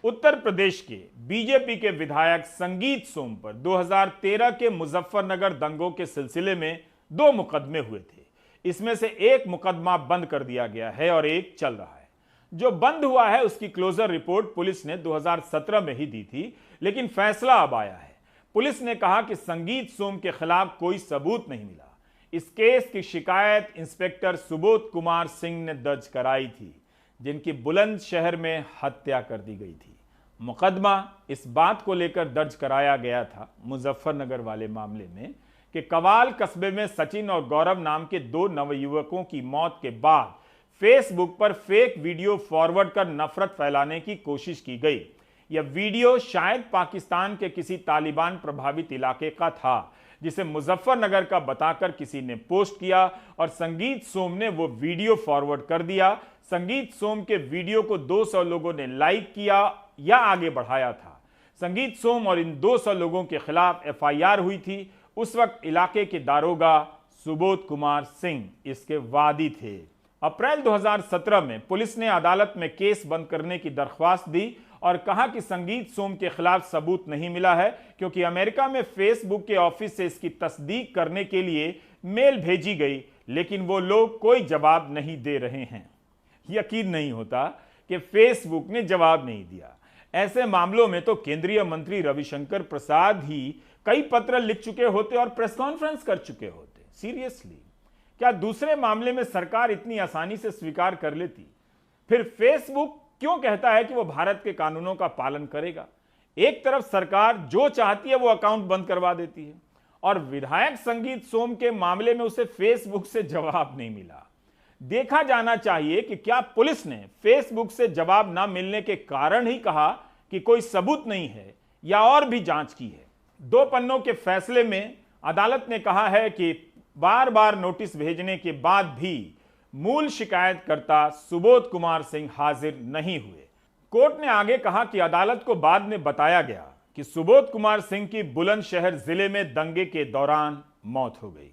उत्तर प्रदेश के बीजेपी के विधायक संगीत सोम पर 2013 के मुजफ्फरनगर दंगों के सिलसिले में 2 मुकदमे हुए थे। इसमें से एक मुकदमा बंद कर दिया गया है और एक चल रहा है। जो बंद हुआ है उसकी क्लोजर रिपोर्ट पुलिस ने 2017 में ही दी थी, लेकिन फैसला अब आया है। पुलिस ने कहा कि संगीत सोम के खिलाफ कोई सबूत नहीं मिला। इस केस की शिकायत इंस्पेक्टर सुबोध कुमार सिंह ने दर्ज कराई थी, जिनकी बुलंदशहर में हत्या कर दी गई थी। मुकदमा इस बात को लेकर दर्ज कराया गया था मुजफ्फरनगर वाले मामले में कि कवाल कस्बे में सचिन और गौरव नाम के 2 नवयुवकों की मौत के बाद फेसबुक पर फेक वीडियो फॉरवर्ड कर नफरत फैलाने की कोशिश की गई। यह वीडियो शायद पाकिस्तान के किसी तालिबान प्रभावित इलाके का था, जिसे मुजफ्फरनगर का बताकर किसी ने पोस्ट किया और संगीत सोम ने वो वीडियो फॉरवर्ड कर दिया। संगीत सोम के वीडियो को 200 लोगों ने लाइक किया या आगे बढ़ाया था। संगीत सोम और इन 200 लोगों के खिलाफ एफआईआर हुई थी। उस वक्त इलाके के दारोगा सुबोध कुमार सिंह इसके वादी थे। अप्रैल 2017 में पुलिस ने अदालत में केस बंद करने की दरख्वास्त दी और कहा कि संगीत सोम के खिलाफ सबूत नहीं मिला है, क्योंकि अमेरिका में फेसबुक के ऑफिस से इसकी तस्दीक करने के लिए मेल भेजी गई, लेकिन वो लोग कोई जवाब नहीं दे रहे हैं। यकीन नहीं होता कि फेसबुक ने जवाब नहीं दिया। ऐसे मामलों में तो केंद्रीय मंत्री रविशंकर प्रसाद ही कई पत्र लिख चुके होते और प्रेस कॉन्फ्रेंस कर चुके होते। सीरियसली, क्या दूसरे मामले में सरकार इतनी आसानी से स्वीकार कर लेती? फिर फेसबुक क्यों कहता है कि वो भारत के कानूनों का पालन करेगा? एक तरफ सरकार जो चाहती है वो अकाउंट बंद करवा देती है, और विधायक संगीत सोम के मामले में उसे फेसबुक से जवाब नहीं मिला। देखा जाना चाहिए कि क्या पुलिस ने फेसबुक से जवाब ना मिलने के कारण ही कहा कि कोई सबूत नहीं है, या और भी जांच की है। 2 पन्नों के फैसले में अदालत ने कहा है कि बार बार नोटिस भेजने के बाद भी मूल शिकायतकर्ता सुबोध कुमार सिंह हाजिर नहीं हुए। कोर्ट ने आगे कहा कि अदालत को बाद में बताया गया कि सुबोध कुमार सिंह की बुलंदशहर जिले में दंगे के दौरान मौत हो गई।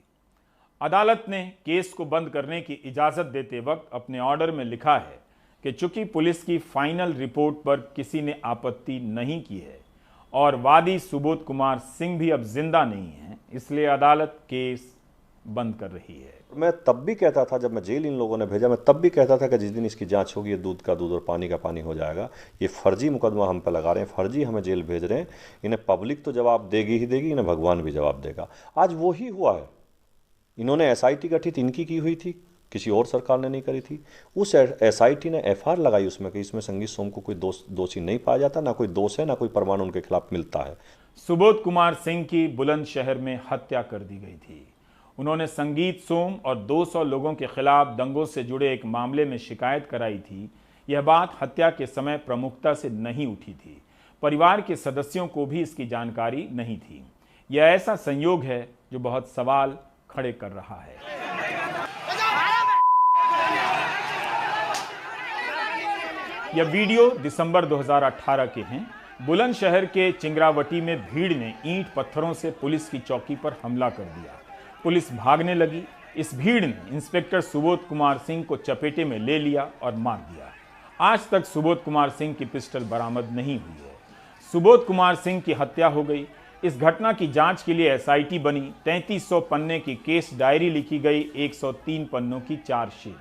अदालत ने केस को बंद करने की इजाजत देते वक्त अपने ऑर्डर में लिखा है कि चूंकि पुलिस की फाइनल रिपोर्ट पर किसी ने आपत्ति नहीं की है और वादी सुबोध कुमार सिंह भी अब जिंदा नहीं है, इसलिए अदालत केस बंद कर रही है। मैं तब भी कहता था, जब मैं जेल इन लोगों ने भेजा, मैं तब भी कहता था कि जिस दिन इसकी जांच होगी ये दूध का दूध और पानी का पानी हो जाएगा। ये फर्जी मुकदमा हम पे लगा रहे हैं, फर्जी हमें जेल भेज रहे हैं। इन्हें पब्लिक तो जवाब देगी ही देगी, इन्हें भगवान भी जवाब देगा। आज वो ही हुआ है। इन्होंने एसआईटी गठित इनकी की हुई थी, किसी और सरकार ने नहीं करी थी। उस एसआईटी ने एफआईआर लगाई उसमें कि इसमें संगीत सोम को कोई दोषी नहीं पाया जाता, ना कोई दोष है, ना कोई प्रमाण उनके खिलाफ मिलता है। सुबोध कुमार सिंह की बुलंदशहर में हत्या कर दी गई थी। उन्होंने संगीत सोम और 200 लोगों के खिलाफ दंगों से जुड़े एक मामले में शिकायत कराई थी। यह बात हत्या के समय प्रमुखता से नहीं उठी थी। परिवार के सदस्यों को भी इसकी जानकारी नहीं थी। यह ऐसा संयोग है जो बहुत सवाल खड़े कर रहा है। यह वीडियो दिसंबर 2018 के हैं। बुलंदशहर के चिंगरावटी में भीड़ ने ईंट पत्थरों से पुलिस की चौकी पर हमला कर दिया। पुलिस भागने लगी। इस भीड़ ने इंस्पेक्टर सुबोध कुमार सिंह को चपेटे में ले लिया और मार दिया। आज तक सुबोध कुमार सिंह की पिस्टल बरामद नहीं हुई है। सुबोध कुमार सिंह की हत्या हो गई। इस घटना की जांच के लिए एसआईटी बनी। 3300 पन्ने की केस डायरी लिखी गई, 103 पन्नों की चार्जशीट।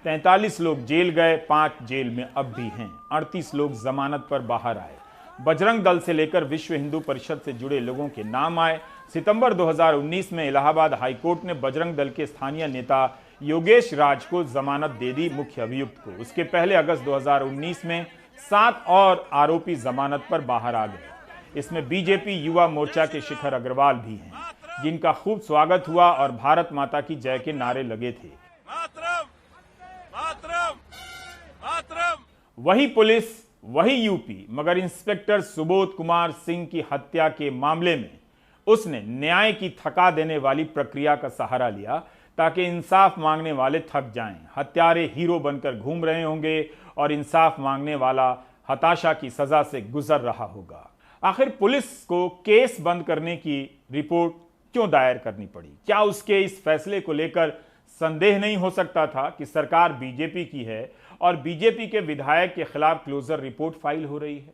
43 लोग जेल गए, 5 जेल में अब भी हैं। 38 लोग जमानत पर बाहर आए। बजरंग दल से लेकर विश्व हिंदू परिषद से जुड़े लोगों के नाम आए। सितंबर 2019 में इलाहाबाद हाईकोर्ट ने बजरंग दल के स्थानीय नेता योगेश राज को जमानत दे दी, मुख्य अभियुक्त को। उसके पहले अगस्त 2019 में 7 और आरोपी जमानत पर बाहर आ गए। इसमें बीजेपी युवा मोर्चा के शिखर अग्रवाल भी हैं, जिनका खूब स्वागत हुआ और भारत माता की जय के नारे लगे थे। मातरम, मातरम, मातरम। वही पुलिस, वही यूपी, मगर इंस्पेक्टर सुबोध कुमार सिंह की हत्या के मामले में उसने न्याय की थका देने वाली प्रक्रिया का सहारा लिया, ताकि इंसाफ मांगने वाले थक जाएं। हत्यारे हीरो बनकर घूम रहे होंगे और इंसाफ मांगने वाला हताशा की सजा से गुजर रहा होगा। आखिर पुलिस को केस बंद करने की रिपोर्ट क्यों दायर करनी पड़ी? क्या उसके इस फैसले को लेकर संदेह नहीं हो सकता था कि सरकार बीजेपी की है और बीजेपी के विधायक के खिलाफ क्लोजर रिपोर्ट फाइल हो रही है?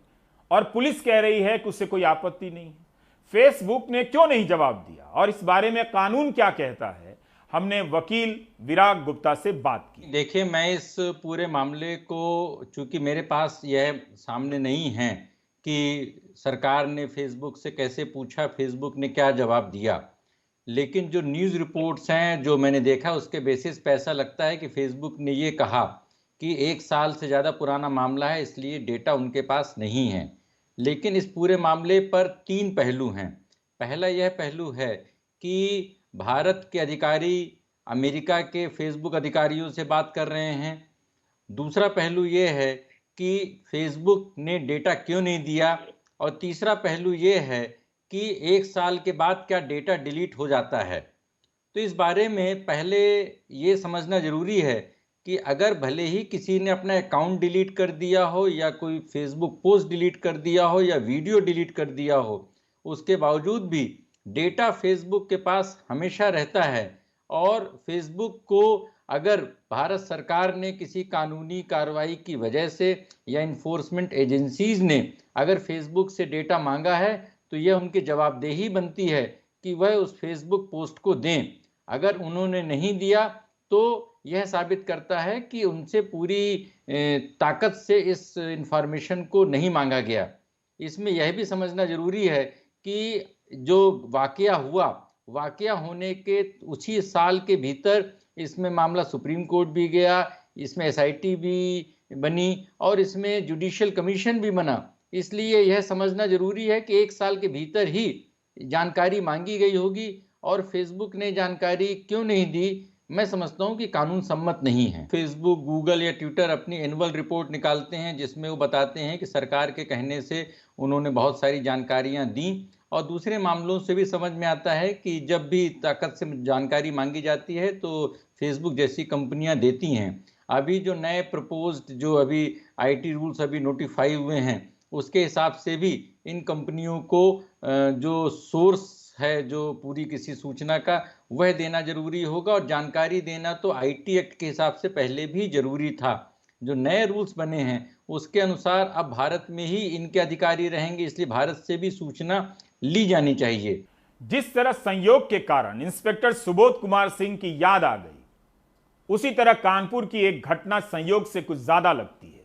और पुलिस कह रही है कि उसे कोई आपत्ति नहीं है। फेसबुक ने क्यों नहीं जवाब दिया और इस बारे में कानून क्या कहता है, हमने वकील विराग गुप्ता से बात की। देखिए, मैं इस पूरे मामले को, चूंकि मेरे पास यह सामने नहीं है कि सरकार ने फेसबुक से कैसे पूछा, फेसबुक ने क्या जवाब दिया, लेकिन जो न्यूज़ रिपोर्ट्स हैं जो मैंने देखा उसके बेसिस पे ऐसा लगता है कि फेसबुक ने ये कहा कि 1 साल से ज़्यादा पुराना मामला है, इसलिए डेटा उनके पास नहीं है। लेकिन इस पूरे मामले पर 3 पहलू हैं। पहला यह पहलू है कि भारत के अधिकारी अमेरिका के फेसबुक अधिकारियों से बात कर रहे हैं। दूसरा पहलू ये है कि फेसबुक ने डेटा क्यों नहीं दिया, और तीसरा पहलू ये है कि 1 साल के बाद क्या डेटा डिलीट हो जाता है। तो इस बारे में पहले ये समझना ज़रूरी है कि अगर भले ही किसी ने अपना अकाउंट डिलीट कर दिया हो या कोई फेसबुक पोस्ट डिलीट कर दिया हो या वीडियो डिलीट कर दिया हो, उसके बावजूद भी डेटा फेसबुक के पास हमेशा रहता है। और फेसबुक को अगर भारत सरकार ने किसी कानूनी कार्रवाई की वजह से या इन्फोर्समेंट एजेंसीज ने अगर फेसबुक से डेटा मांगा है तो यह उनकी जवाबदेही बनती है कि वह उस फेसबुक पोस्ट को दें। अगर उन्होंने नहीं दिया तो यह साबित करता है कि उनसे पूरी ताकत से इस इंफॉर्मेशन को नहीं मांगा गया। इसमें यह भी समझना जरूरी है कि जो वाकया हुआ, वाकया होने के उसी साल के भीतर इसमें मामला सुप्रीम कोर्ट भी गया, इसमें एसआईटी भी बनी और इसमें जुडिशियल कमीशन भी बना। इसलिए यह समझना जरूरी है कि 1 साल के भीतर ही जानकारी मांगी गई होगी, और फेसबुक ने जानकारी क्यों नहीं दी, मैं समझता हूं कि कानून सम्मत नहीं है। फेसबुक, गूगल या ट्विटर अपनी एनुअल रिपोर्ट निकालते हैं जिसमें वो बताते हैं कि सरकार के कहने से उन्होंने बहुत सारी जानकारियां दी, और दूसरे मामलों से भी समझ में आता है कि जब भी ताकत से जानकारी मांगी जाती है तो फेसबुक जैसी कंपनियां देती हैं। अभी जो नए प्रपोज्ड जो अभी आईटी रूल्स अभी नोटिफाई हुए हैं उसके हिसाब से भी इन कंपनियों को जो सोर्स है जो पूरी किसी सूचना का वह देना जरूरी होगा, और जानकारी देना तो आईटी एक्ट के हिसाब से पहले भी जरूरी था। जो नए रूल्स बने हैं उसके अनुसार अब भारत में ही इनके अधिकारी रहेंगे, इसलिए भारत से भी सूचना ली जानी चाहिए। जिस तरह संयोग के कारण इंस्पेक्टर सुबोध कुमार सिंह की याद आ गई, उसी तरह कानपुर की एक घटना संयोग से कुछ ज्यादा लगती है।